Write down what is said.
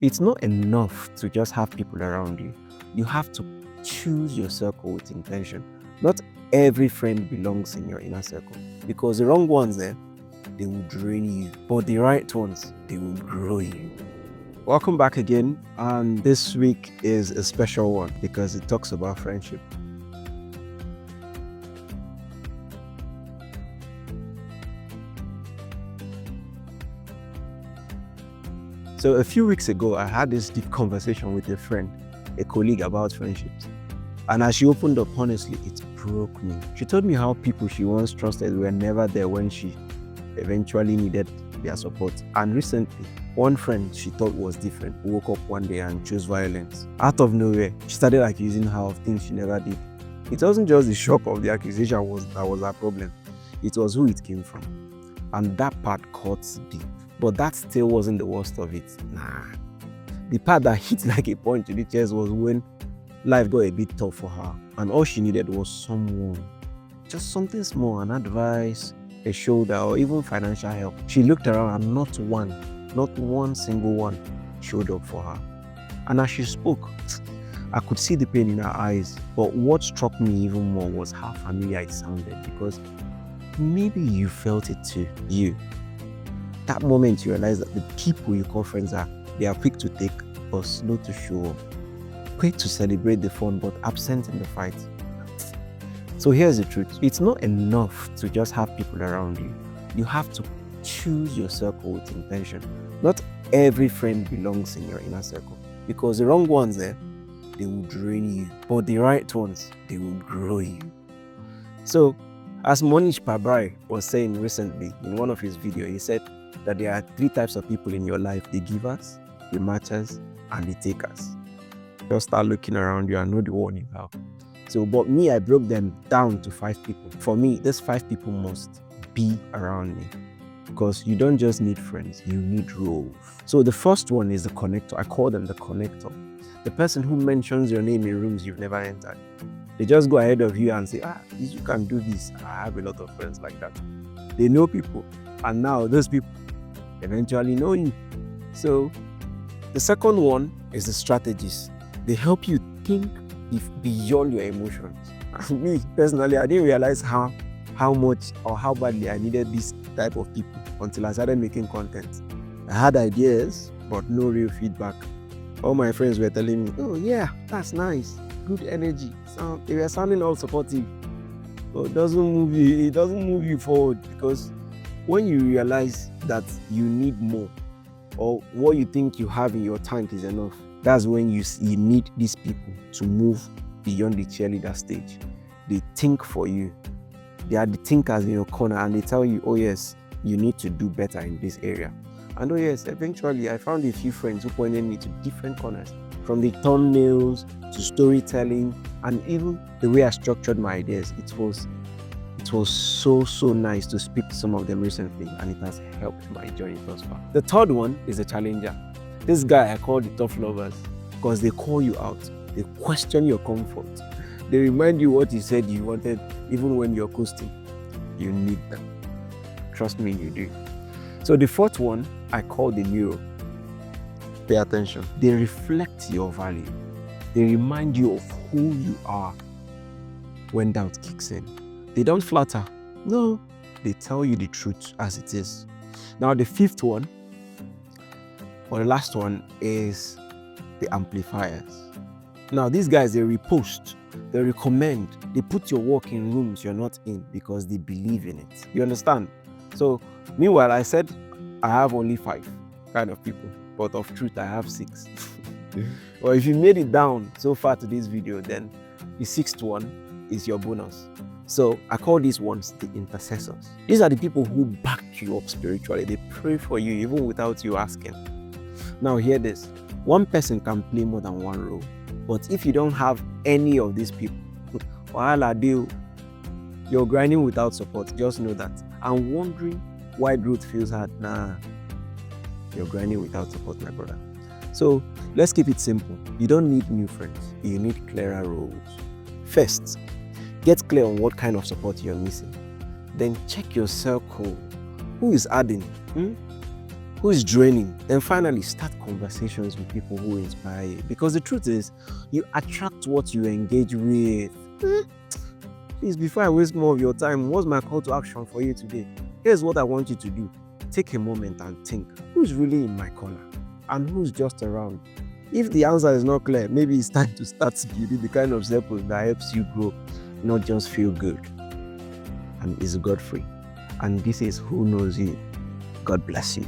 It's not enough to just have people around you. You have to choose your circle with intention. Not every friend belongs in your inner circle, because the wrong ones there, they will drain you, but the right ones, they will grow you. Welcome back again, and this week is a special one because it talks about friendship. So a few weeks ago, I had this deep conversation with a friend, a colleague, about friendships. And as she opened up honestly, it broke me. She told me how people she once trusted were never there when she eventually needed their support. And recently, one friend she thought was different woke up one day and chose violence. Out of nowhere, she started accusing her of things she never did. It wasn't just the shock of the accusation that was her problem. It was who it came from. And that part cuts deep. But that still wasn't the worst of it. Nah. The part that hit like a punch to the chest was when life got a bit tough for her, and all she needed was someone. Just something small, an advice, a shoulder, or even financial help. She looked around and not one single one showed up for her. And as she spoke, I could see the pain in her eyes. But what struck me even more was how familiar it sounded, because maybe you felt it too. That moment you realize that the people you call friends they are quick to take but slow to show up. Quick to celebrate the fun but absent in the fight. So here's the truth. It's not enough to just have people around you. You have to choose your circle with intention. Not every friend belongs in your inner circle, because the wrong ones there, they will drain you. But the right ones, they will grow you. So as Monish Pabrai was saying recently in one of his videos, he said that there are 3 types of people in your life: the givers, the matchers, and the takers. Just start looking around you and know the one you have. So, but me, I broke them down to 5 people. For me, these 5 people must be around me, because you don't just need friends, you need roles. So the first one is the connector. I call them the connector. The person who mentions your name in rooms you've never entered. They just go ahead of you and say, you can do this. I have a lot of friends like that. They know people, and now those people eventually know you. So the second one is the strategist. They help you think beyond your emotions. Me personally, I didn't realize how much or how badly I needed this type of people until I started making content. I had ideas, but no real feedback. All my friends were telling me, oh yeah, that's nice, good energy. So they were sounding all supportive. But it doesn't move you forward, because when you realize that you need more, or what you think you have in your tank is enough, that's when you need these people to move beyond the cheerleader stage. They think for you. They are the thinkers in your corner, and they tell you, oh yes, you need to do better in this area. And oh yes, eventually I found a few friends who pointed me to different corners, from the thumbnails to storytelling, and even the way I structured my ideas. It was so nice to speak to some of them recently, and it has helped my journey thus far. The third one is a challenger. This guy I call the tough lovers, because they call you out. They question your comfort. They remind you what you said you wanted, even when you're coasting. You need them. Trust me, you do. So the fourth one I call the mirror. Pay attention. They reflect your value. They remind you of who you are when doubt kicks in. They don't flatter. No, they tell you the truth as it is. Now the fifth one, or the last one, is the amplifiers. Now these guys, they repost, they recommend, they put your work in rooms you're not in because they believe in it. You understand? So meanwhile, I said I have only 5 kind of people, but of truth I have 6. Well, if you made it down so far to this video, then the 6th one is your bonus. So I call these ones the intercessors. These are the people who back you up spiritually. They pray for you even without you asking. Now hear this. One person can play more than one role. But if you don't have any of these people, you're grinding without support. Just know that. And wondering why growth feels hard. Nah, you're grinding without support, my brother. So let's keep it simple. You don't need new friends. You need clearer roles. First, get clear on what kind of support you're missing. Then check your circle. Who is adding? who is draining. Then finally, start conversations with people who inspire you. Because the truth is, you attract what you engage with. Please, before I waste more of your time, what's my call to action for you today? Here's what I want you to do. Take a moment and think, who's really in my corner and who's just around? If the answer is not clear, maybe it's time to start building the kind of circle that helps you grow, not just feel good. And it's Godfrey. And this is Who Knows You. God bless you.